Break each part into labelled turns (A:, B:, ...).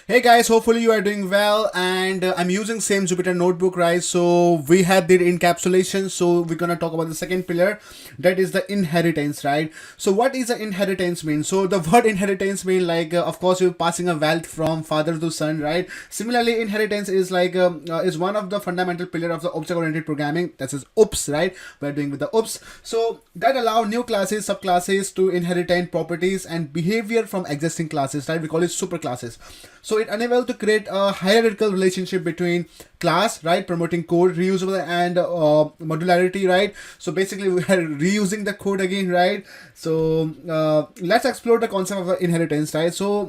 A: Hey guys, hopefully you are doing well, and I'm using same Jupyter notebook, right? So we had the encapsulation, so we're gonna talk about the second pillar, that is the inheritance, right? So what is the inheritance mean? So the word inheritance mean like of course you're passing a wealth from father to son, right? Similarly, inheritance is like is one of the fundamental pillar of the object-oriented programming. That is OOPS, right? We're doing with the OOPS. So that allow new classes, subclasses to inherit properties and behavior from existing classes, right? We call it superclasses. So it enables to create a hierarchical relationship between class, right, promoting code reusable and modularity, right? So basically we are reusing the code again, right? So let's explore the concept of inheritance, right? So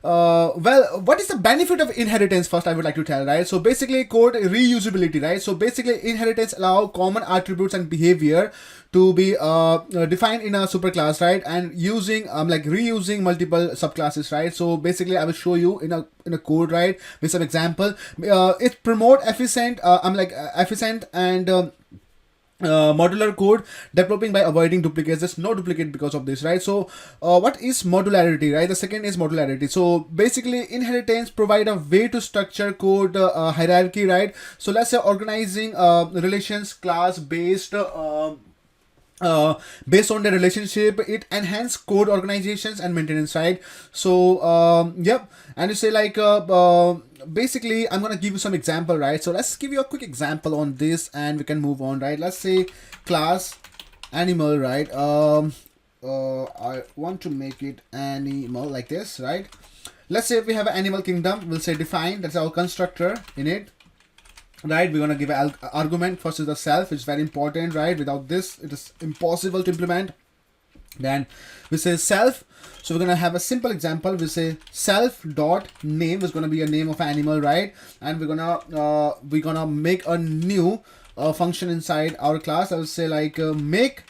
A: what is the benefit of inheritance? First, I would like to tell, right? So basically, code reusability, right? So basically, inheritance allow common attributes and behavior to be defined in a superclass, right? And using like reusing multiple subclasses, right? So basically, I will show you in a code, right, with some example. It promote efficient, efficient and modular code developing by avoiding duplicates. There's no duplicate because of this, right? So what is modularity, right? The second is modularity. So basically inheritance provide a way to structure code hierarchy, right? So let's say organizing relations class based on the relationship, it enhance code organizations and maintenance, right? So yep. And you say like basically I'm gonna give you some example, right? So let's give you a quick example on this and we can move on, right? Let's say class animal, right? I want to make it animal like this, right? Let's say we have an animal kingdom, we'll say define, that's our constructor in it, right? We're gonna give an argument. First is the self, it's very important, right? Without this it is impossible to implement. Then we say self, so we're gonna have a simple example. We say self dot name is gonna be a name of animal, right? And we're gonna make a new function inside our class. I'll say like make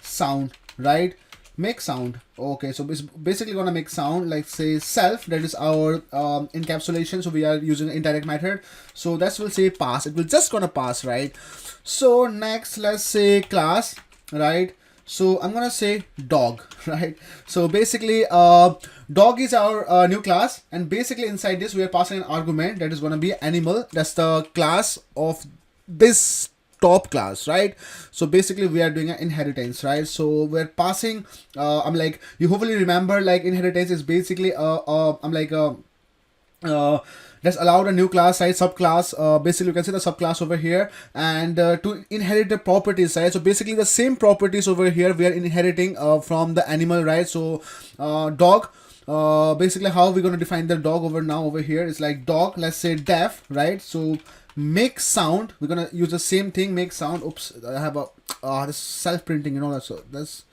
A: sound, right? Make sound. Okay, so basically gonna make sound, like say self, that is our encapsulation. So we are using indirect method, so that will say pass, it will just gonna pass, right? So next, let's say class, right? So I'm gonna say dog, right? So basically dog is our new class, and basically inside this we are passing an argument that is gonna be animal. That's the class of this top class, right? So basically we are doing an inheritance, right? So we're passing I'm like, you hopefully remember, like inheritance is basically that's allowed a new class, right? Subclass, basically you can see the subclass over here, and to inherit the properties, right? So basically the same properties over here we are inheriting from the animal, right? So dog, basically how we're going to define the dog over here is like dog, let's say def, right? So make sound, we're gonna use the same thing, make sound. Oops, I have a this self-printing, you know, that's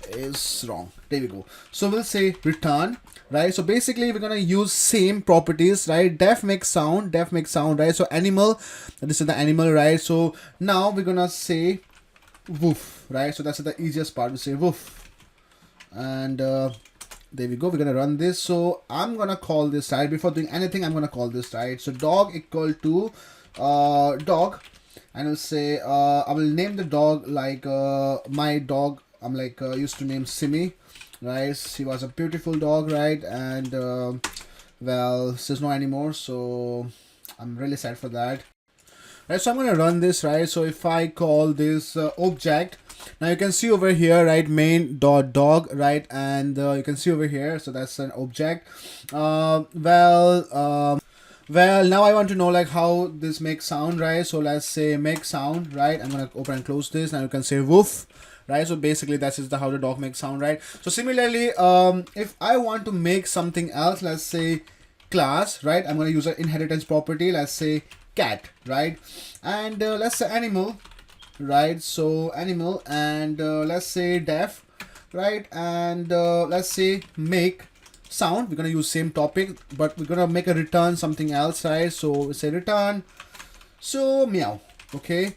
A: is wrong. There we go. So we'll say return, right? So basically we're gonna use same properties, right? Def make sound, right? So animal, this is the animal, right? So now we're gonna say woof, right? So that's the easiest part. We say woof, and there we go. We're gonna run this. So I'm gonna call this, right? Before doing anything, I'm gonna call this, right? So dog equal to dog, and I'll say I will name the dog like my dog. I'm like used to name Simi, right? She was a beautiful dog, right? And well, she's not anymore, so I'm really sad for that. Right, so I'm gonna run this, right? So if I call this object, now you can see over here, right, main dot dog, right? And you can see over here, so that's an object. Well, now I want to know like how this makes sound, right? So let's say make sound, right? I'm gonna open and close this. Now you can say woof, right? So basically that is how the dog makes sound, right? So similarly, if I want to make something else, let's say class, right? I'm gonna use an inheritance property. Let's say cat, right? And let's say animal, right? So animal, and let's say def, right? And let's say make sound. We're gonna use same topic, but we're gonna make a return something else, right? So we say return, so meow. Okay,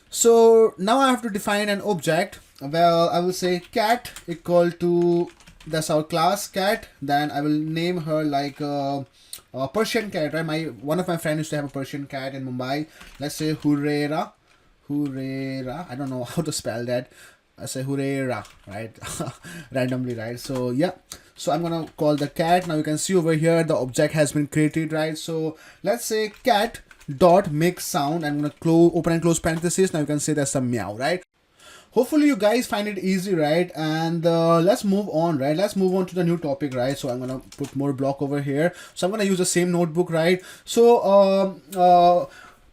A: so now I have to define an object. Well, I will say cat equal to, that's our class cat. Then I will name her like Persian cat, right? One of my friends used to have a Persian cat in Mumbai. Let's say Hurera. I don't know how to spell that. I say Hurera, right? Randomly, right? So yeah. So I'm gonna call the cat. Now you can see over here the object has been created, right? So let's say cat dot make sound. I'm gonna open and close parentheses. Now you can say that's a meow, right? Hopefully you guys find it easy, right? And let's move on, right? Let's move on to the new topic, right? So I'm gonna put more block over here. So I'm gonna use the same notebook, right? So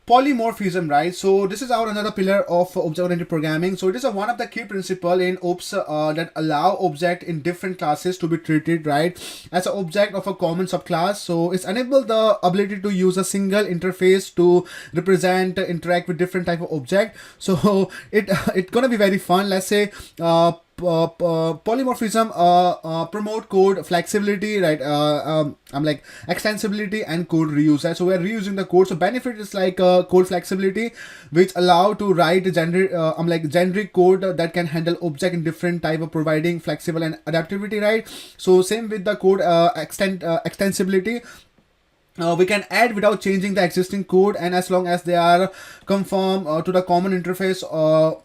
A: polymorphism, right? So this is our another pillar of object-oriented programming. So it is one of the key principle in OPS that allow object in different classes to be treated, right, as an object of a common subclass. So it's enable the ability to use a single interface to represent, interact with different type of object. So it's gonna be very fun. Let's say polymorphism promote code flexibility, right? I'm like extensibility and code reuse, right? So we're reusing the code. So benefit is like code flexibility, which allow to write generic code that can handle object in different type of providing flexible and adaptability, right? So same with the code extensibility. We can add without changing the existing code, and as long as they are conform to the common interface or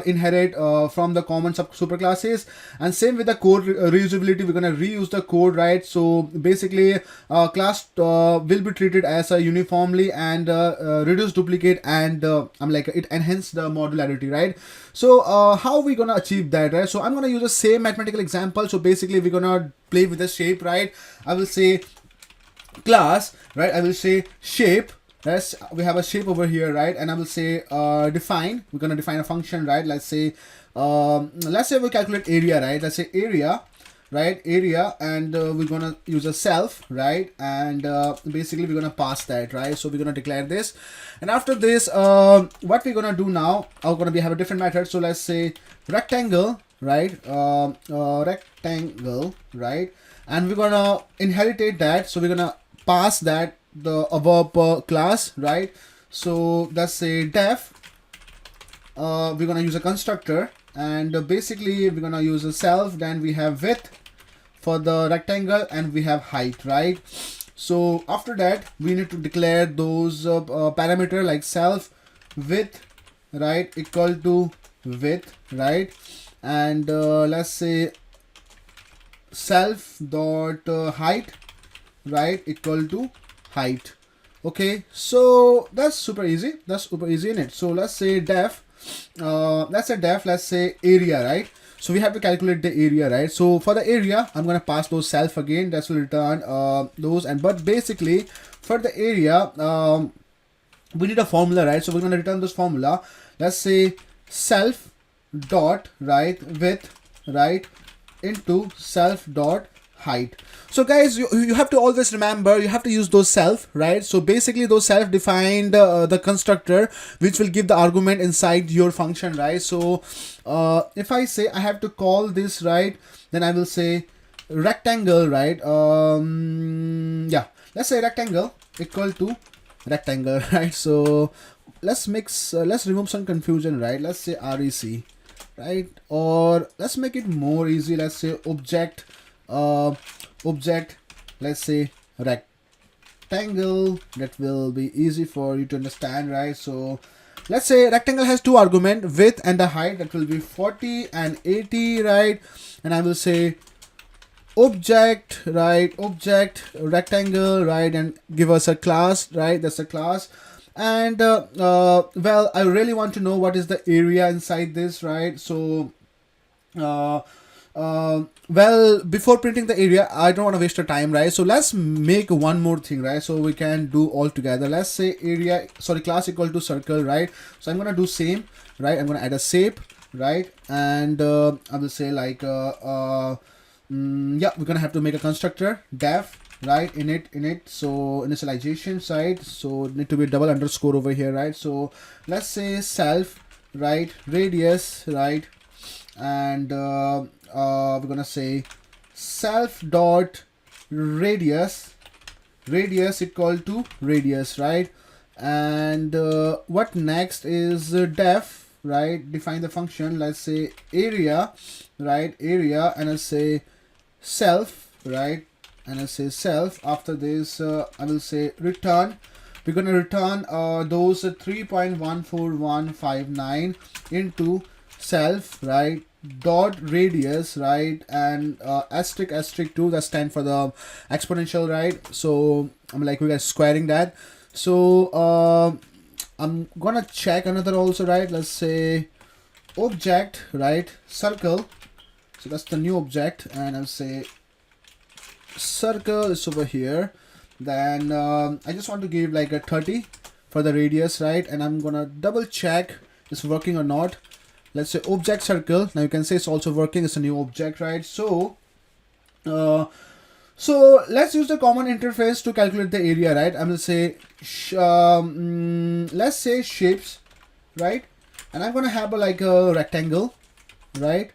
A: inherit from the common superclasses. And same with the code reusability, we're gonna reuse the code, right? So basically class will be treated as a uniformly and reduce duplicate, and it enhance the modularity, right? So how we gonna achieve that, right? So I'm gonna use the same mathematical example. So basically we're gonna play with the shape, right? I will say class, right? I will say shape. Yes, we have a shape over here, right? And I will say define. We're gonna define a function, right? Let's say we'll calculate area, right? Let's say area, right? Area, and we're gonna use a self, right? And basically we're gonna pass that, right? So we're gonna declare this, and after this, what we're gonna do now? Are gonna be have a different method. So let's say rectangle, right? Rectangle, right? And we're gonna inherit that. So we're gonna pass that the above class, right? So let's say def, we're gonna use a constructor, and basically we're gonna use a self. Then we have width for the rectangle, and we have height, right? So after that we need to declare those parameter like self width, right, equal to width, right? And let's say self dot height, right, equal to height. Okay, so that's super easy. In it. So let's say def, let's say area, right? So we have to calculate the area, right? So for the area, I'm gonna pass those self again. That will return those. And but basically for the area, we need a formula, right? So we're gonna return this formula. Let's say self dot right width, right, into self dot height. So guys, you have to always remember, you have to use those self, right? So basically those self defined the constructor which will give the argument inside your function, right? So if I say I have to call this, right, then I will say rectangle, right? Let's say rectangle equal to rectangle, right? So let's remove some confusion, right? Let's say rec, right? Or let's make it more easy. Let's say object, let's say rectangle. That will be easy for you to understand, right? So let's say rectangle has two arguments, width and the height. That will be 40 and 80, right? And I will say object, right, object rectangle, right, and give us a class, right? That's a class. And well, I really want to know what is the area inside this, right? So well, before printing the area, I don't want to waste your time, right? So let's make one more thing, right? So we can do all together. Let's say class equal to circle, right? So I'm gonna do same, right? I'm gonna add a shape, right? And I will say like we're gonna have to make a constructor def, right, init. So initialization side, so need to be double underscore over here, right? So let's say self, right, radius, right, and we're gonna say self dot radius equal to radius, right? And what next is def, right, define the function. Let's say area, right, area, and I'll say self, right, and I'll say self. After this I will say return. We're gonna return those 3.14159 into self, right, dot radius, right, and asterisk asterisk 2, that stand for the exponential, right? So I'm like, we are squaring that. So I'm gonna check another also, right? Let's say object, right, circle. So that's the new object, and I'll say circle is over here. Then I just want to give like a 30 for the radius, right? And I'm gonna double check it's working or not. Let's say object circle. Now you can say it's also working. It's a new object, right? So so let's use the common interface to calculate the area, right? I'm gonna say let's say shapes, right? And I'm gonna have like a rectangle, right?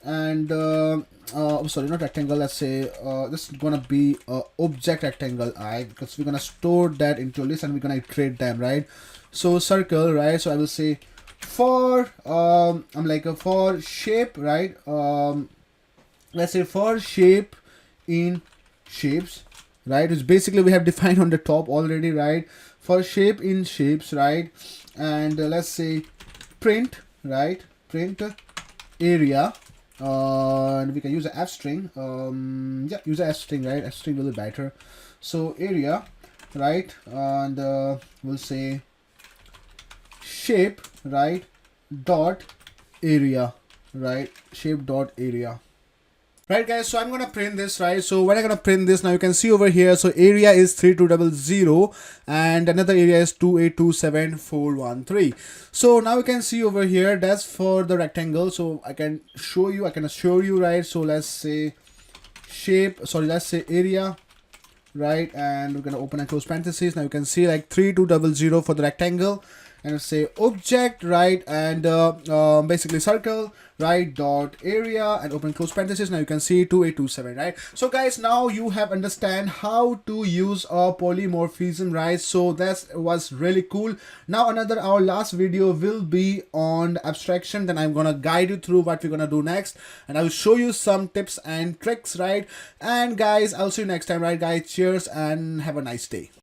A: And sorry, not rectangle, let's say this is gonna be object rectangle I, because we're gonna store that into a list and we're gonna iterate them, right? So circle, right? So I will say for I'm like a for shape, right? Let's say for shape in shapes, right? Which basically we have defined on the top already, right? For shape in shapes, right? And let's say print, right? Print area, and we can use an f string. Yeah, use an f string, right? F string will be better. So area, right? And we'll say shape, right, dot area, right? Shape dot area. Right guys, so I'm gonna print this, right? So when I'm gonna print this, now you can see over here, so area is 3200 and another area is 2827413. So now you can see over here, that's for the rectangle. So I can assure you, right? So let's say shape, sorry, let's say area, right? And we're gonna open and close parentheses. Now you can see like 3200 for the rectangle, and say object, right, and basically circle, right, dot area, and open close parenthesis. Now you can see 2827, right? So guys, now you have understand how to use a polymorphism, right? So that was really cool. Now our last video will be on abstraction. Then I'm gonna guide you through what we're gonna do next, and I will show you some tips and tricks, right? And guys, I'll see you next time, right guys? Cheers and have a nice day.